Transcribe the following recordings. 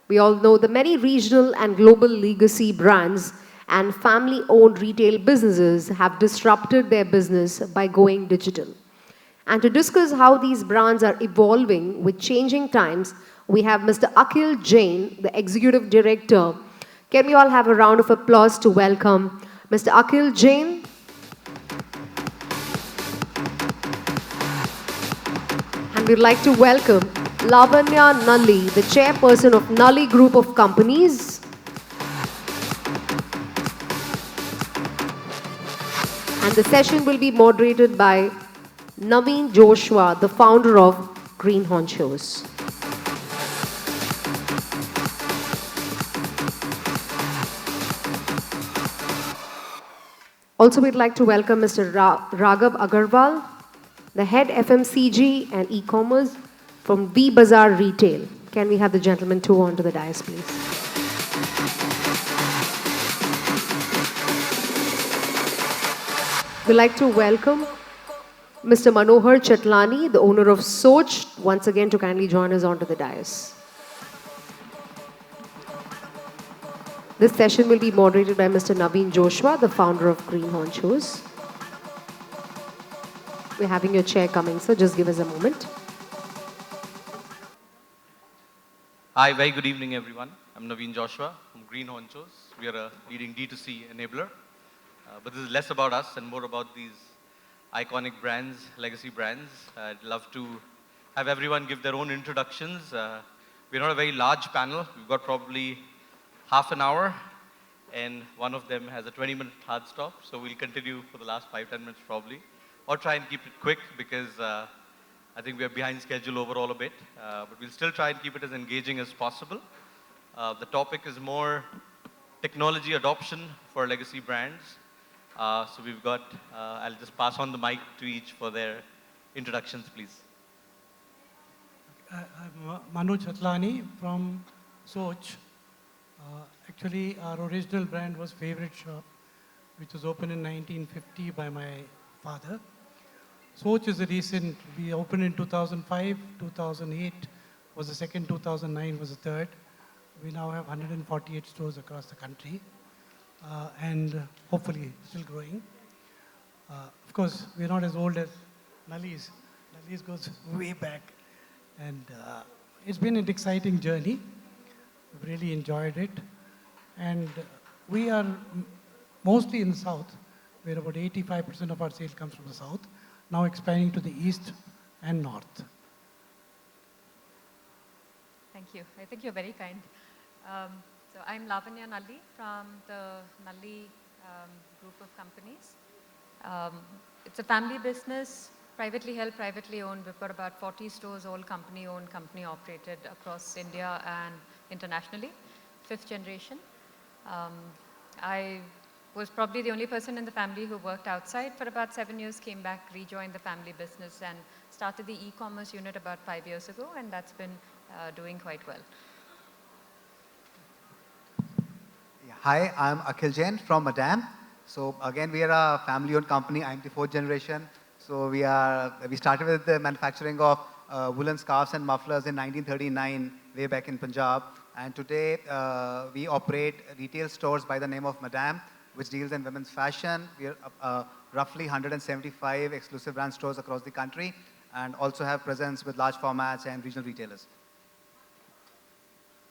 We all know the many regional and global legacy brands and family-owned retail businesses have disrupted their business by going digital. And to discuss how these brands are evolving with changing times, we have Mr. Akhil Jain, the Executive Director. Can we all have a round of applause to welcome Mr. Akhil Jain? And we'd like to welcome Lavanya Nalli, the chairperson of Nalli Group of Companies. And the session will be moderated by Naveen Joshua, the founder of Green Honchos. Also, we'd like to welcome Mr. Raghav Agarwal, the head FMCG and e-commerce from V Bazaar Retail. Can we have the gentleman too onto the dais, please? We'd like to welcome Mr. Manohar Chatlani, the owner of Soch, once again to kindly join us onto the dais. This session will be moderated by Mr. Naveen Joshua, the founder of Green Honchos. We're having your chair coming, so just give us a moment. Hi, very good evening, everyone. I'm Naveen Joshua from Green Honchos. We are a leading D2C enabler. But this is less about us and more about these iconic brands, legacy brands. I'd love to have everyone give their own introductions. We're not a very large panel. We've got probably half an hour, and one of them has a 20-minute hard stop. So we'll continue for the last 5-10 minutes probably, or try and keep it quick because I think we are behind schedule overall a bit. But we'll still try and keep it as engaging as possible. The topic is more technology adoption for legacy brands. So we've got, I'll just pass on the mic to each for their introductions, please. I'm Manu Chatlani from Soch. Actually, our original brand was Favorite Shop, which was opened in 1950 by my father. Soch is a recent, we opened in 2005, 2008 was the second, 2009 was the third. We now have 148 stores across the country. And hopefully still growing. Of course, we're not as old as Nalli's. Nalli's goes way back. And it's been an exciting journey. We've really enjoyed it. And we are mostly in the south, where about 85% of our sales comes from the south, now expanding to the east and north. Thank you. I think you're very kind. So I'm Lavanya Nalli from the Nalli group of companies. It's a family business, privately held, privately owned. We've got about 40 stores, all company owned, company operated across India and internationally, 5th generation. I was probably the only person in the family who worked outside for about 7 years, came back, rejoined the family business and started the e-commerce unit about 5 years ago, and that's been doing quite well. Hi, I'm Akhil Jain from Madam. So again, we are a family-owned company. I'm the 4th generation. So we started with the manufacturing of woolen scarves and mufflers in 1939, way back in Punjab. And today we operate retail stores by the name of Madam, which deals in women's fashion. We are roughly 175 exclusive brand stores across the country, and also have presence with large formats and regional retailers.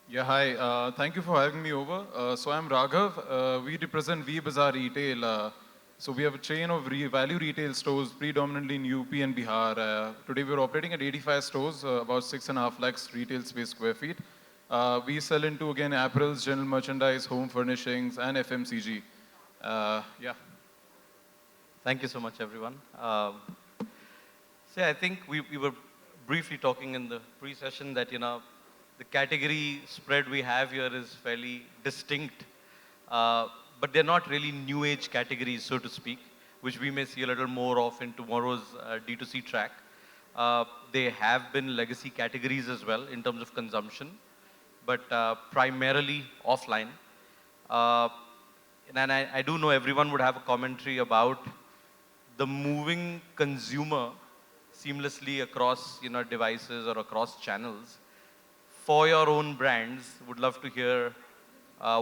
Yeah, hi. Thank you for having me over. So I'm Raghav. We represent V Bazaar Retail. So we have a chain of value retail stores, predominantly in UP and Bihar. Today we're operating at 85 stores, about 6.5 lakhs retail space square feet. We sell into, again, apparels, general merchandise, home furnishings, and FMCG. Yeah. Thank you so much, everyone. I think we were briefly talking in the pre-session that, the category spread we have here is fairly distinct, but they're not really new age categories, so to speak, which we may see a little more of in tomorrow's D2C track. They have been legacy categories as well in terms of consumption, but primarily offline. And I do know everyone would have a commentary about the moving consumer seamlessly across devices or across channels. for your own brands, would love to hear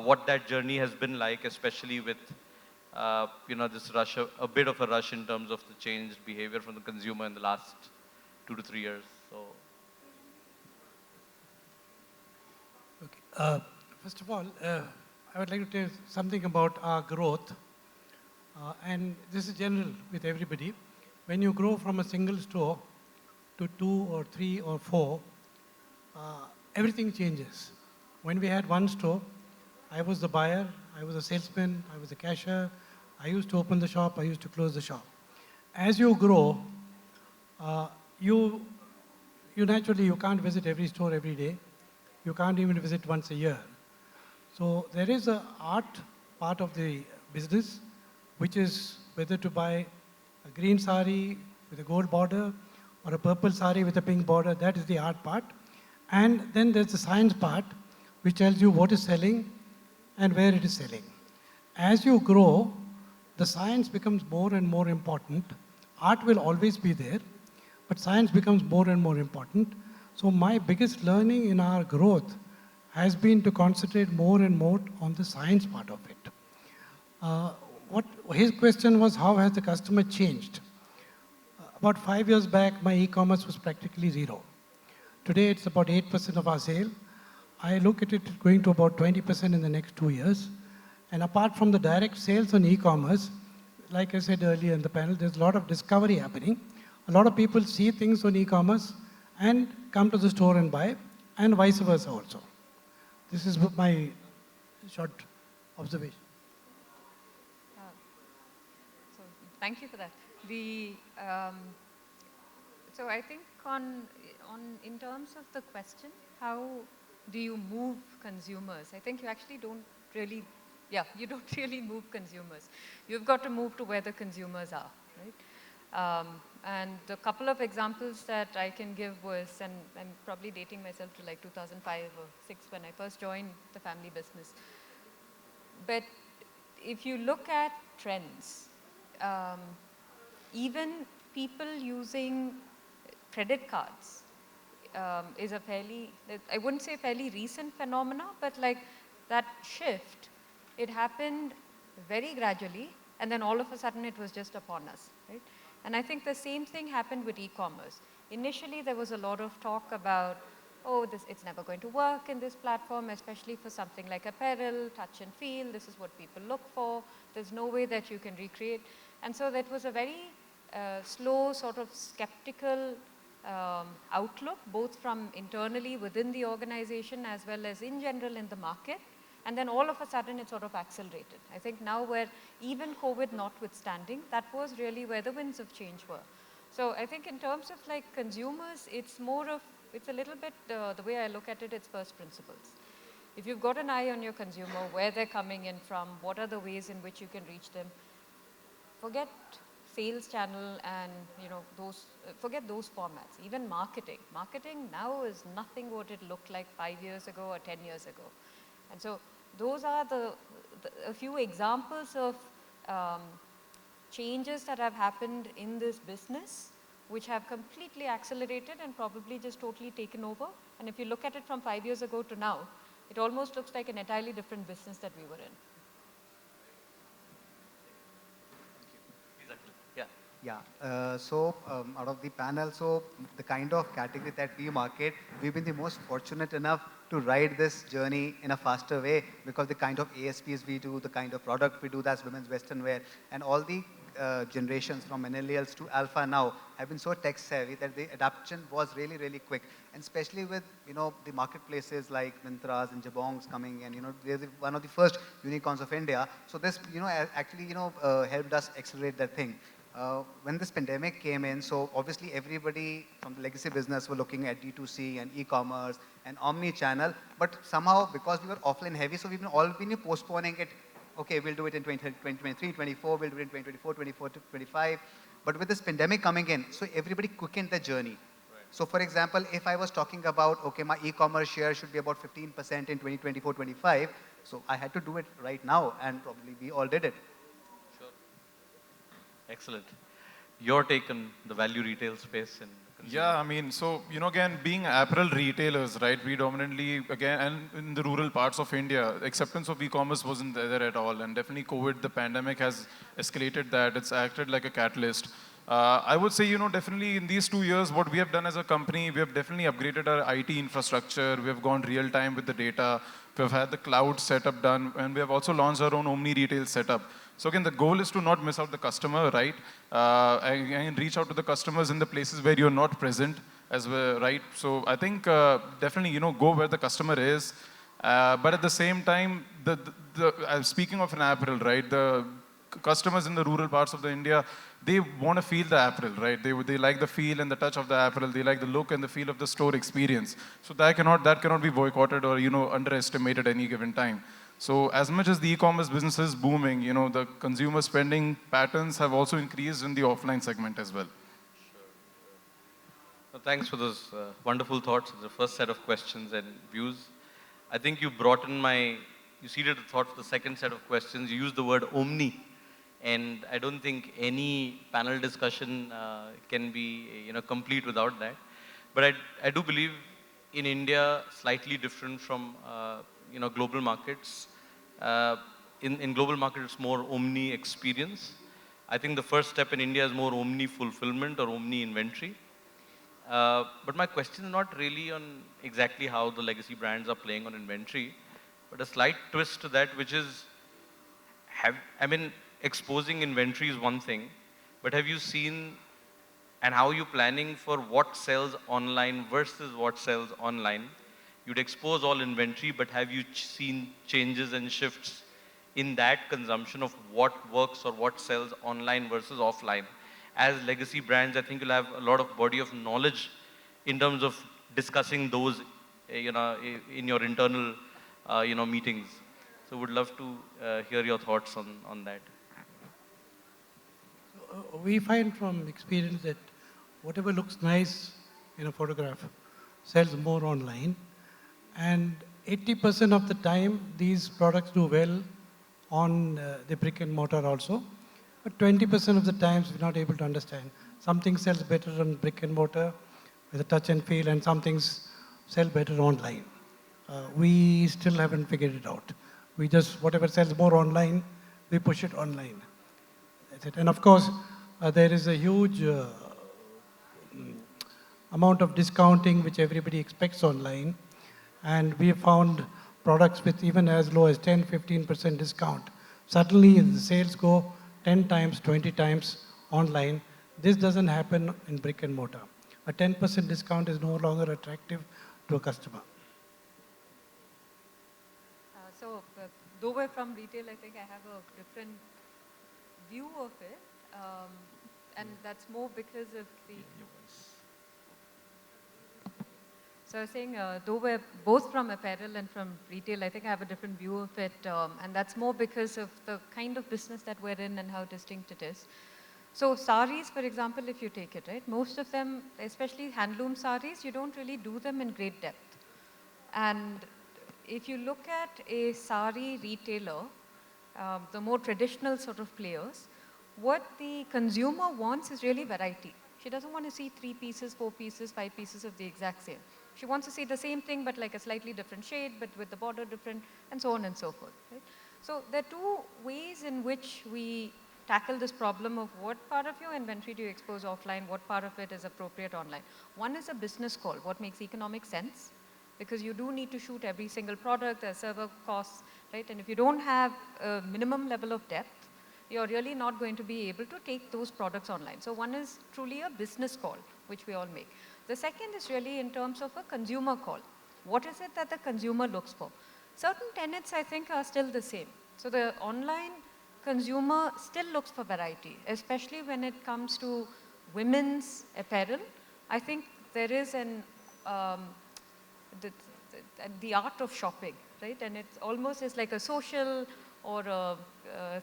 what that journey has been like, especially with this rush, a bit of a rush in terms of the changed behavior from the consumer in the last 2 to 3 years. So, Okay. First of all, I would like to tell something about our growth. And this is general with everybody. When you grow from a single store to 2 or 3 or 4, everything changes. When we had one store, I was the buyer, I was a salesman, I was a cashier, I used to open the shop, I used to close the shop. As you grow, uh, you, you can't visit every store every day. You can't even visit once a year. So there is a art part of the business, which is whether to buy a green sari with a gold border or a purple sari with a pink border. That is the art part. And then there's the science part, which tells you what is selling and where it is selling. As you grow, the science becomes more and more important. Art will always be there, but science becomes more and more important. So my biggest learning in our growth has been to concentrate more and more on the science part of it. What his question was, how has the customer changed? About 5 years back, my e-commerce was practically zero. Today, it's about 8% of our sale. I look at it going to about 20% in the next 2 years. And apart from the direct sales on e-commerce, like I said earlier in the panel, there's a lot of discovery happening. A lot of people see things on e-commerce and come to the store and buy, and vice versa also. This is my short observation. So thank you for that. So I think in terms of the question, how do you move consumers? I think you actually don't really, you don't really move consumers. You've got to move to where the consumers are, right? And a couple of examples that I can give was, and I'm probably dating myself to like 2005 or 6 when I first joined the family business. But if you look at trends, even people using credit cards is a fairly, I wouldn't say fairly recent phenomena, but like that shift, it happened very gradually, and then all of a sudden it was just upon us, right? And I think the same thing happened with e-commerce. Initially, there was a lot of talk about, oh, it's never going to work in this platform, especially for something like apparel, touch and feel. This is what people look for. There's no way that you can recreate. And so that was a very slow, sort of skeptical outlook, both from internally within the organization as well as in general in the market. And then all of a sudden it sort of accelerated. I think now where even COVID notwithstanding, that was really where the winds of change were. So I think in terms of like consumers, it's more of, it's a little bit, the way I look at it, it's first principles. If you've got an eye on your consumer, where they're coming in from, what are the ways in which you can reach them, forget sales channel and forget those formats. Even marketing. Marketing now is nothing what it looked like 5 years ago or 10 years ago. And so those are a few examples of changes that have happened in this business, which have completely accelerated and probably just totally taken over. And if you look at it from 5 years ago to now, it almost looks like an entirely different business that we were in. Yeah, out of the panel, so the kind of category that we market, we've been the most fortunate enough to ride this journey in a faster way because the kind of ASPs we do, the kind of product we do, that's women's western wear, and all the generations from millennials to alpha now have been so tech savvy that the adoption was really, really quick. And especially with, the marketplaces like Mintras and Jabongs coming and, they're one of the first unicorns of India. So this, actually, helped us accelerate that thing. When this pandemic came in, so obviously everybody from the legacy business were looking at D2C and e-commerce and omni-channel, but somehow because we were offline heavy, so we've been postponing it. Okay, we'll do it in 2023, 24, we'll do it in 2024, 24 to 25. But with this pandemic coming in, so everybody quickened the journey. So for example, if I was talking about, okay, my e-commerce share should be about 15% in 2024, 25, so I had to do it right now, and probably we all did it. Excellent. Your take on the value retail space and Yeah, I mean, so, again, being apparel retailers, right, predominantly, again, and in the rural parts of India, acceptance of e-commerce wasn't there at all. And definitely COVID, the pandemic has escalated that. It's acted like a catalyst. I would say, definitely in these 2 years, what we have done as a company, we have definitely upgraded our IT infrastructure. We have gone real time with the data. We've had the cloud setup done, and we have also launched our own omni retail setup. So again, the goal is to not miss out the customer, right? And reach out to the customers in the places where you're not present as well, right? So I think definitely, go where the customer is. But at the same time, speaking of an apparel, right? The customers in the rural parts of the India, they want to feel the apparel, right? They like the feel and the touch of the apparel. They like the look and the feel of the store experience. So that cannot be boycotted or underestimated any given time. So as much as the e-commerce business is booming, the consumer spending patterns have also increased in the offline segment as well. Well, thanks for those wonderful thoughts. The first set of questions and views. I think you seeded the thought for the second set of questions. You used the word omni, and I don't think any panel discussion can be, complete without that. But I do believe in India, slightly different from, global markets. Uh, in global markets, it's more omni experience. I think the first step in India is more omni fulfillment or omni inventory. But my question is not really on exactly how the legacy brands are playing on inventory, but a slight twist to that, which is, exposing inventory is one thing, but have you seen and how are you planning for what sells online versus what sells online? You'd expose all inventory, but have you seen changes and shifts in that consumption of what works or what sells online versus offline? As legacy brands, I think you'll have a lot of body of knowledge in terms of discussing those, in your internal, meetings. So would love to hear your thoughts on that. We find from experience that whatever looks nice in a photograph sells more online. And 80% of the time, these products do well on the brick and mortar also. But 20% of the times, we're not able to understand. Something sells better on brick and mortar with a touch and feel, and some things sell better online. We still haven't figured it out. We just, whatever sells more online, we push it online. That's it. And of course, there is a huge amount of discounting which everybody expects online. And we have found products with even as low as 10, 15% discount. Suddenly the sales go 10 times, 20 times online. This doesn't happen in brick and mortar. A 10% discount is no longer attractive to a customer. Though we're from retail, I think I have a different view of it. And that's more because of the... So I was saying, though we're both from apparel and from retail, I think I have a different view of it. And that's more because of the kind of business that we're in and how distinct it is. So saris, for example, if you take it, right, most of them, especially handloom saris, you don't really do them in great depth. And if you look at a sari retailer, the more traditional sort of players, what the consumer wants is really variety. She doesn't want to see 3 pieces, 4 pieces, 5 pieces of the exact same. She wants to see the same thing, but like a slightly different shade, but with the border different, and so on and so forth. Right? So there are 2 ways in which we tackle this problem of what part of your inventory do you expose offline, what part of it is appropriate online. One is a business call, what makes economic sense, because you do need to shoot every single product, there are server costs, right? And if you don't have a minimum level of depth, you're really not going to be able to take those products online. So one is truly a business call, which we all make. The second is really in terms of a consumer call. What is it that the consumer looks for? Certain tenets, I think, are still the same. So the online consumer still looks for variety, especially when it comes to women's apparel. I think there is the art of shopping, right? And it almost is like a social or a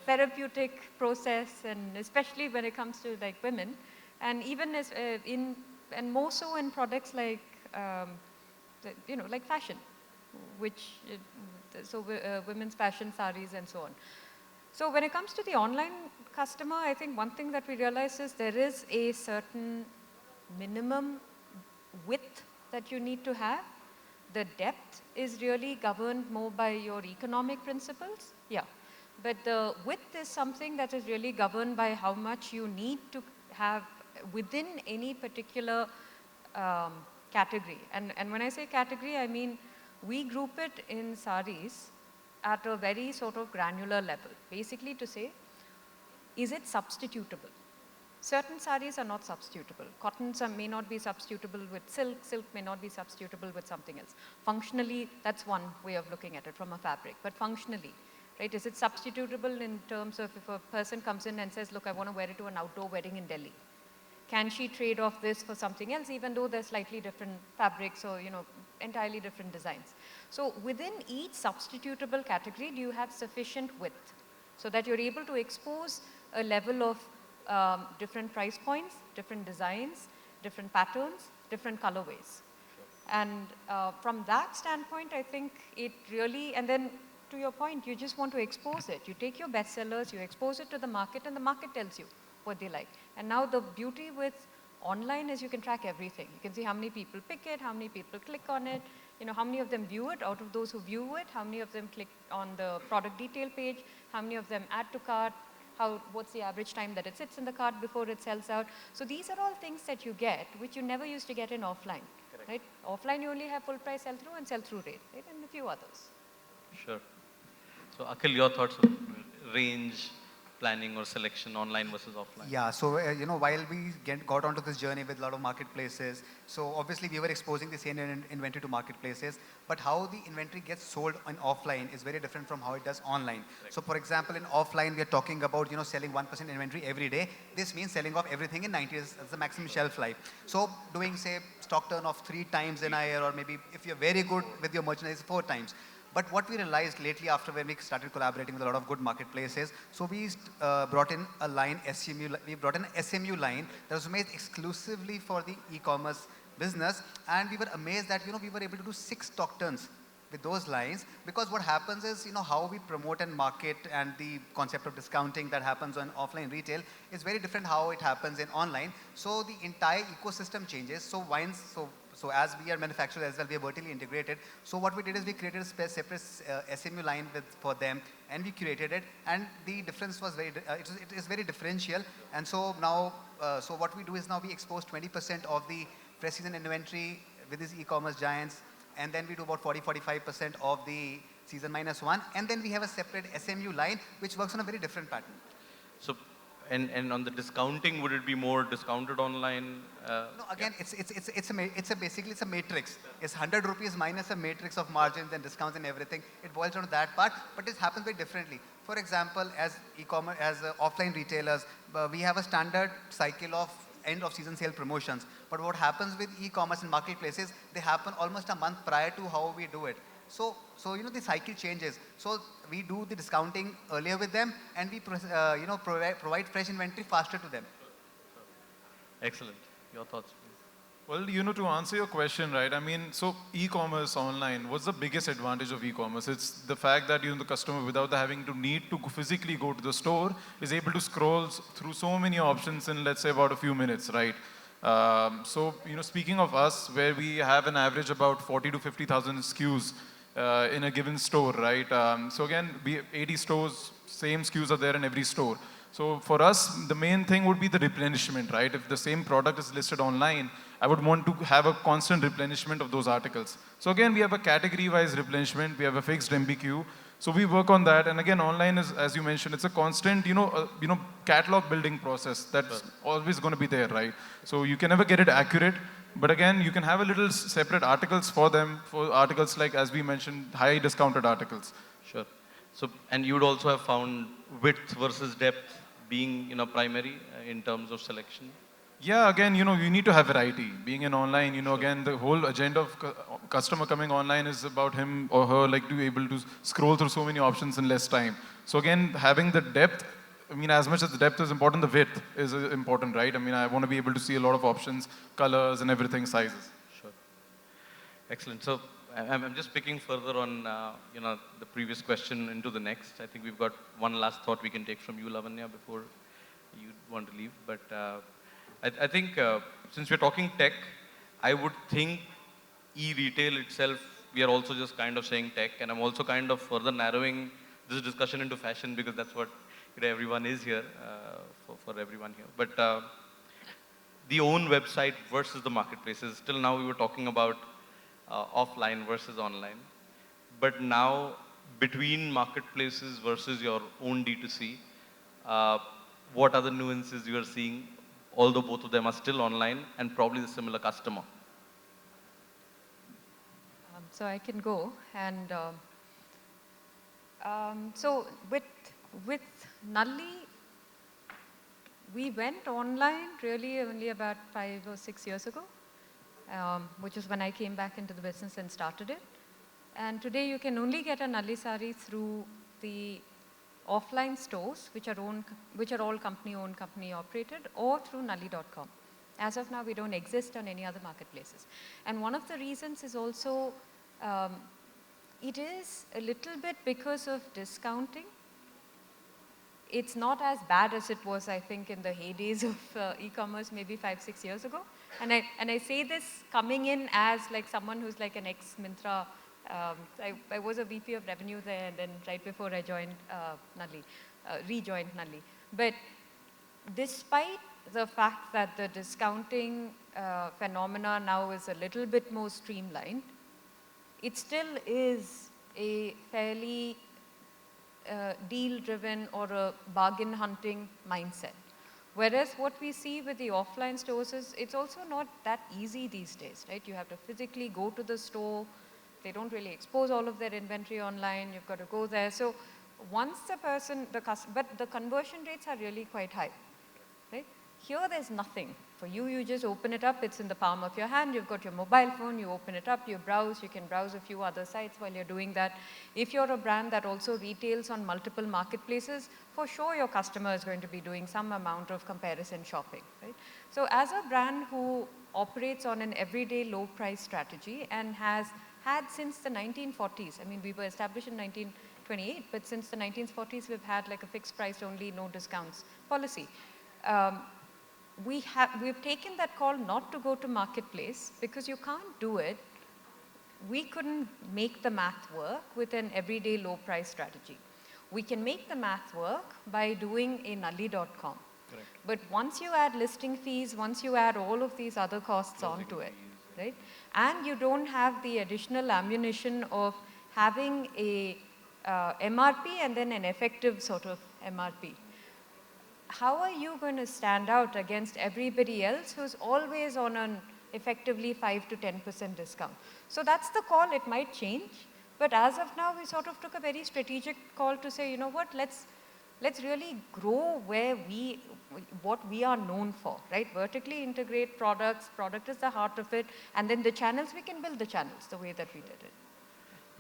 therapeutic process, and especially when it comes to like women, and even as and more so in products like like fashion, which women's fashion, saris, and so on. So when it comes to the online customer, I think one thing that we realize is there is a certain minimum width that you need to have. The depth is really governed more by your economic principles. Yeah. But the width is something that is really governed by how much you need to have within any particular um, category. And when I say category, I mean we group it in saris at a very sort of granular level. Basically to say, is it substitutable? Certain saris are not substitutable. Cottons may not be substitutable with silk, silk may not be substitutable with something else. Functionally, that's one way of looking at it from a fabric, but functionally, right? Is it substitutable in terms of if a person comes in and says, look, I want to wear it to an outdoor wedding in Delhi. Can she trade off this for something else, even though they're slightly different fabrics or, entirely different designs? So within each substitutable category, do you have sufficient width so that you're able to expose a level of different price points, different designs, different patterns, different colorways. And from that standpoint, I think it really, and then to your point, you just want to expose it. You take your bestsellers, you expose it to the market, and the market tells you what they like. And now the beauty with online is you can track everything. You can see how many people pick it, how many people click on it, how many of them view it. Out of those who view it, how many of them click on the product detail page, how many of them add to cart, what's the average time that it sits in the cart before it sells out. So these are all things that you get, which you never used to get in offline. Correct. Right? Offline you only have full price sell-through and sell-through rate, right? And a few others. Sure. So Akhil, your thoughts on range planning or selection, online versus offline? Yeah, so while we got onto this journey with a lot of marketplaces, so obviously we were exposing the same inventory to marketplaces, but how the inventory gets sold on offline is very different from how it does online. Right. So for example, in offline, we are talking about selling 1% inventory every day. This means selling off everything in 90 days. That's the maximum shelf life. So doing, say, stock turn of 3 times in a year, or maybe if you're very good with your merchandise, 4 times. But what we realized lately after when we started collaborating with a lot of good marketplaces, so we brought in a line, we brought in an SMU line that was made exclusively for the e-commerce business, and we were amazed that we were able to do 6 stock turns with those lines, because what happens is how we promote and market and the concept of discounting that happens on offline retail is very different how it happens in online. So the entire ecosystem changes. So as we are manufacturers as well, we are vertically integrated. So what we did is we created a separate SMU line for them, and we curated it, and the difference was it is very differential. And so now, so what we do is now we expose 20% of the fresh season inventory with these e-commerce giants, and then we do about 40-45% of the season -1, and then we have a separate SMU line which works on a very different pattern. So, and on the discounting, would it be more discounted online? No, again, yeah. Basically it's a matrix. It's 100 rupees minus a matrix of margins and discounts and everything. It boils down to that part, but it happens very differently. For example, as e-commerce, offline retailers, we have a standard cycle of end of season sale promotions. But what happens with e-commerce and marketplaces, they happen almost a month prior to how we do it. So the cycle changes. So we do the discounting earlier with them, and we provide fresh inventory faster to them. Excellent. Your thoughts, please. Well, to answer your question, right? I mean, so e-commerce online, what's the biggest advantage of e-commerce? It's the fact that the customer, without having to need to physically go to the store, is able to scroll through so many options in, let's say, about a few minutes, right? So, speaking of us, where we have an average about 40 to 50,000 SKUs in a given store, right? So again, 80 stores, same SKUs are there in every store. So for us, the main thing would be the replenishment, right? If the same product is listed online, I would want to have a constant replenishment of those articles. So again, we have a category-wise replenishment. We have a fixed MBQ. So we work on that. And again, online is, as you mentioned, it's a constant, catalog building process that's always going to be there, right? So you can never get it accurate. But again, you can have a little separate articles for them, for articles like, as we mentioned, high discounted articles. Sure. So, and you would also have found width versus depth being, primary in terms of selection? Yeah, again, you need to have variety. Being in online, sure. Again, the whole agenda of customer coming online is about him or her like to be able to scroll through so many options in less time. So again, having the depth, I mean, as much as the depth is important, the width is important, right? I mean, I want to be able to see a lot of options, colors and everything, sizes. Sure. Excellent. So I'm just picking further on, the previous question into the next. I think we've got one last thought we can take from you, Lavanya, before you want to leave. But I think, since we're talking tech, I would think e-retail itself, we are also just kind of saying tech, and I'm also kind of further narrowing this discussion into fashion because that's what everyone is here, for everyone here. But the own website versus the marketplaces, till now we were talking about offline versus online. But now, between marketplaces versus your own D2C, uh, what are the nuances you are seeing, although both of them are still online and probably the similar customer? So I can go. And so with Nalli, we went online really only about 5 or 6 years ago, which is when I came back into the business and started it. And today you can only get a Nalli sari through the offline stores, which are all company-owned, company-operated, or through nalli.com. As of now, we don't exist on any other marketplaces. And one of the reasons is also, it is a little bit because of discounting. It's not as bad as it was, I think, in the heydays of e-commerce maybe 5, 6 years ago. And I say this coming in as like someone who's like an ex-Myntra. I was a VP of revenue there, and then right before I joined Nalli, rejoined Nalli. But despite the fact that the discounting phenomena now is a little bit more streamlined, it still is a fairly deal-driven or a bargain hunting mindset. Whereas what we see with the offline stores is it's also not that easy these days, right? You have to physically go to the store. They don't really expose all of their inventory online. You've got to go there. So once the person, but the conversion rates are really quite high, right? Here there's nothing. For you, you just open it up, it's in the palm of your hand, you've got your mobile phone, you open it up, you browse, you can browse a few other sites while you're doing that. If you're a brand that also retails on multiple marketplaces, for sure your customer is going to be doing some amount of comparison shopping, right? So as a brand who operates on an everyday low price strategy and has had since the 1940s, I mean, we were established in 1928, but since the 1940s, we've had like a fixed price only, no discounts policy. We've taken that call not to go to marketplace because you can't do it. We couldn't make the math work with an everyday low price strategy. We can make the math work by doing a nalli.com. Correct. But once you add listing fees, once you add all of these other costs onto it, right? And you don't have the additional ammunition of having a MRP and then an effective sort of MRP. How are you going to stand out against everybody else who's always on an effectively 5 to 10% discount? So that's the call. It might change. But as of now, we sort of took a very strategic call to say, you know what, let's really grow what we are known for, right? Vertically integrate products, product is the heart of it, and then the channels, we can build the channels the way that we did it.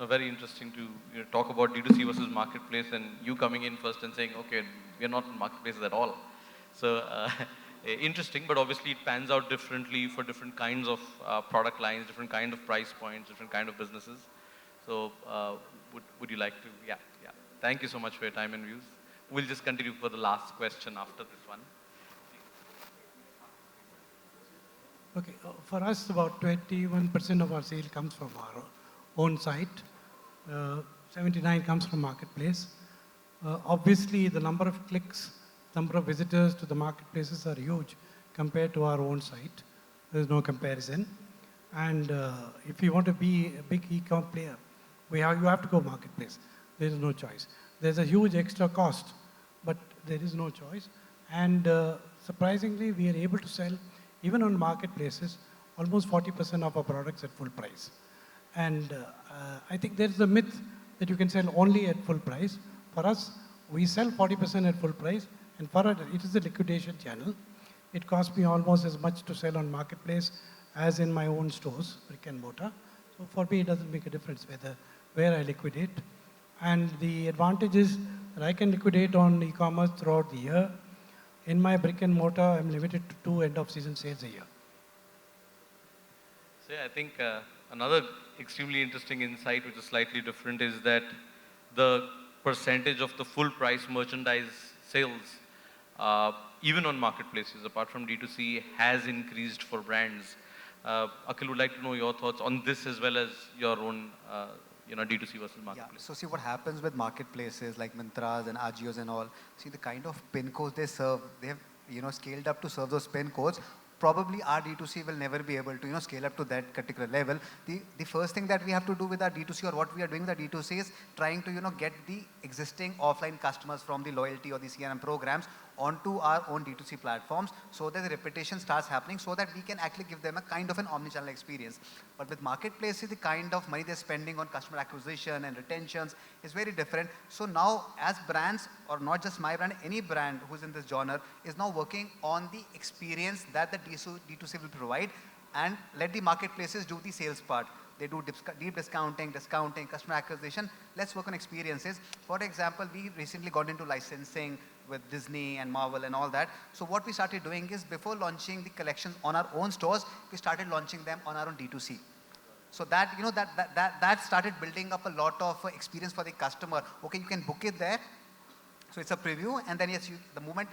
Very interesting to talk about D2C versus marketplace, and you coming in first and saying, okay, we are not in marketplaces at all. So interesting, but obviously it pans out differently for different kinds of product lines, different kind of price points, different kind of businesses. So would you like to, yeah. Thank you so much for your time and views. We'll just continue for the last question after this one. Okay, for us, about 21% of our sale comes from our own site. 79 comes from marketplace. Obviously, the number of clicks, number of visitors to the marketplaces are huge compared to our own site. There's no comparison. And if you want to be a big e-com player, you have to go marketplace. There is no choice. There's a huge extra cost, but there is no choice. And surprisingly, we are able to sell, even on marketplaces, almost 40% of our products at full price. And I think there's a myth that you can sell only at full price. For us, we sell 40% at full price, and for it is a liquidation channel. It costs me almost as much to sell on marketplace as in my own stores, brick and mortar. So for me, it doesn't make a difference where I liquidate. And the advantage is that I can liquidate on e-commerce throughout the year. In my brick and mortar, I'm limited to 2 end-of-season sales a year. So yeah, I think another extremely interesting insight, which is slightly different, is that the percentage of the full price merchandise sales even on marketplaces, apart from D2C, has increased for brands. Akhil, would like to know your thoughts on this as well as your own, D2C versus Yeah. marketplace. So see what happens with marketplaces like Mintras and Ajios and all. See the kind of pin codes they serve. They have scaled up to serve those pin codes. Probably our D2C will never be able to scale up to that particular level. The first thing that we have to do with our D2C, or what we are doing with our D2C, is trying to get the existing offline customers from the loyalty or the CRM programs onto our own D2C platforms, so that the repetition starts happening, so that we can actually give them a kind of an omnichannel experience. But with marketplaces, the kind of money they're spending on customer acquisition and retentions is very different. So now, as brands, or not just my brand, any brand who's in this genre is now working on the experience that the D2C will provide, and let the marketplaces do the sales part. They do deep discounting, customer acquisition. Let's work on experiences. For example, we recently got into licensing with Disney and Marvel and all that. So what we started doing is, before launching the collections on our own stores, we started launching them on our own D2C. So that that started building up a lot of experience for the customer. Okay, you can book it there. So it's a preview, and then yes, the moment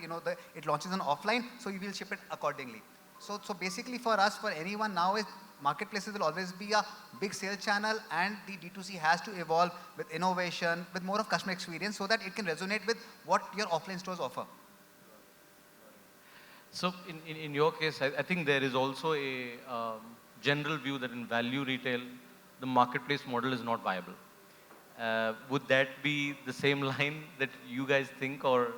it launches on offline, so you will ship it accordingly. So basically, for us, for anyone now, is marketplaces will always be a big sales channel, and the D2C has to evolve with innovation, with more of customer experience, so that it can resonate with what your offline stores offer. So in your case, I think there is also a general view that in value retail, the marketplace model is not viable. Would that be the same line that you guys think, or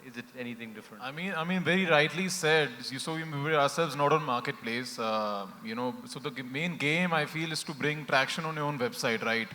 is it anything different? I mean, very rightly said. So we ourselves not on marketplace. So the main game I feel is to bring traction on your own website, right?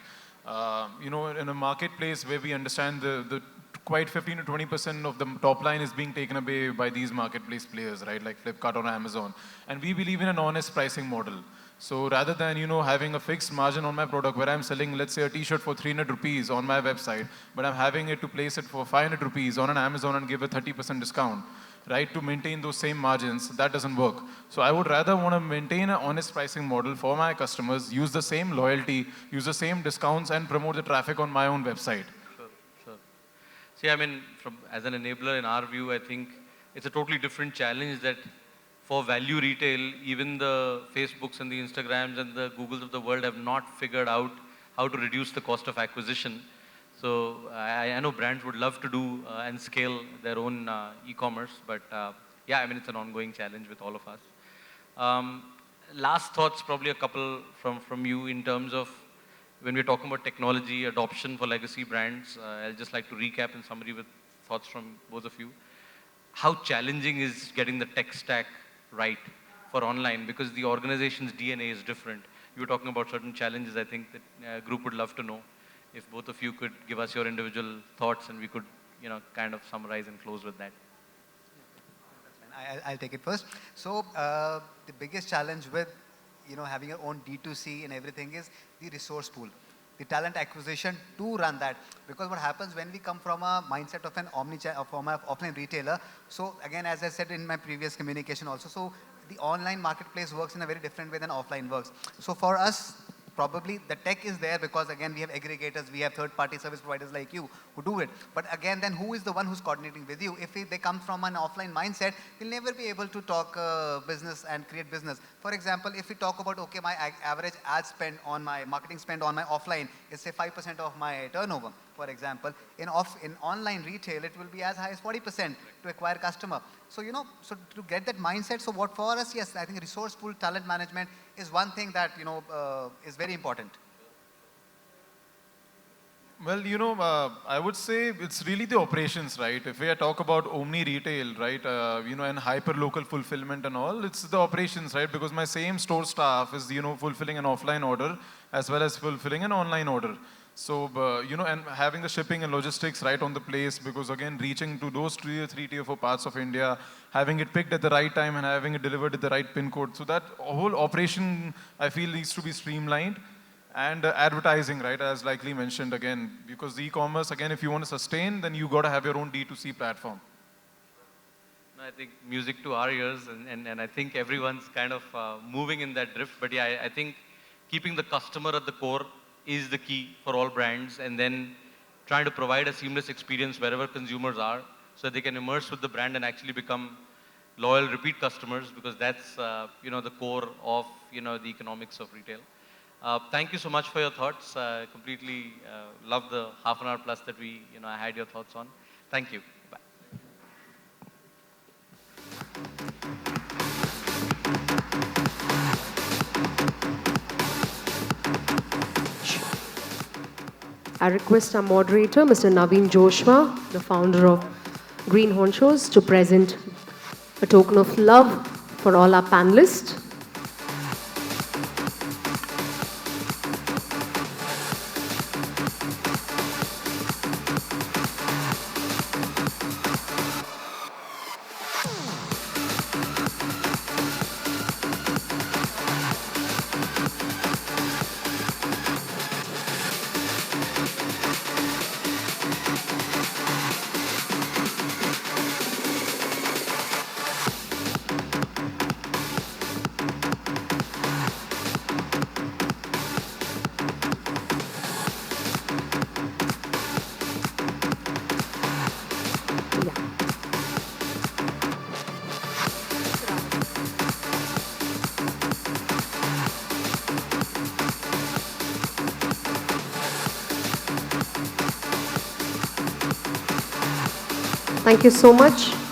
In a marketplace where we understand the quite 15 to 20% of the top line is being taken away by these marketplace players, right? Like Flipkart or Amazon. And we believe in an honest pricing model. So rather than, having a fixed margin on my product where I'm selling, let's say, a t-shirt for 300 rupees on my website, but I'm having it to place it for 500 rupees on an Amazon and give a 30% discount, right, to maintain those same margins, that doesn't work. So I would rather want to maintain an honest pricing model for my customers, use the same loyalty, use the same discounts, and promote the traffic on my own website. Sure. See, I mean, as an enabler, in our view, I think it's a totally different challenge that for value retail, even the Facebooks and the Instagrams and the Googles of the world have not figured out how to reduce the cost of acquisition. So I know brands would love to do and scale their own e-commerce, but yeah, I mean, it's an ongoing challenge with all of us. Last thoughts, probably a couple from you in terms of when we're talking about technology adoption for legacy brands. I'll just like to recap in summary with thoughts from both of you. How challenging is getting the tech stack right for online, because the organization's DNA is different. You were talking about certain challenges. I think that group would love to know if both of you could give us your individual thoughts, and we could, kind of summarize and close with that. I'll take it first. So the biggest challenge with having your own D2C and everything is the resource pool, the talent acquisition to run that. Because what happens when we come from a mindset of an from an offline retailer, so again, as I said in my previous communication also, so the online marketplace works in a very different way than offline works. So for us, probably the tech is there because again we have aggregators, we have third-party service providers like you who do it. But again, then who is the one who's coordinating with you? If they come from an offline mindset, we'll never be able to talk business and create business. For example, if we talk about, okay, my average ad spend on my marketing spend on my offline is say 5% of my turnover, for example. In online retail, it will be as high as 40% to acquire customer. So, so to get that mindset, so what for us, yes, I think resource pool, talent management is one thing that, is very important. Well, I would say it's really the operations, right? If we talk about omni retail, right, and hyper local fulfillment and all, it's the operations, right? Because my same store staff is, fulfilling an offline order as well as fulfilling an online order. So, and having the shipping and logistics right on the place, because again, reaching to those tier 3, tier 4 parts of India, having it picked at the right time and having it delivered at the right pin code. So that whole operation, I feel, needs to be streamlined. And advertising, right, as likely mentioned again, because the e-commerce, again, if you want to sustain, then you got to have your own D2C platform. I think music to our ears, and I think everyone's kind of moving in that drift. But yeah, I think keeping the customer at the core is the key for all brands, and then trying to provide a seamless experience wherever consumers are, so that they can immerse with the brand and actually become loyal repeat customers, because that's, the core of, the economics of retail. Thank you so much for your thoughts. Completely love the half an hour plus that I had your thoughts on. Thank you. Bye. I request our moderator, Mr. Naveen Joshua, the founder of Green Honchos, to present a token of love for all our panelists. Yeah. Thank you so much.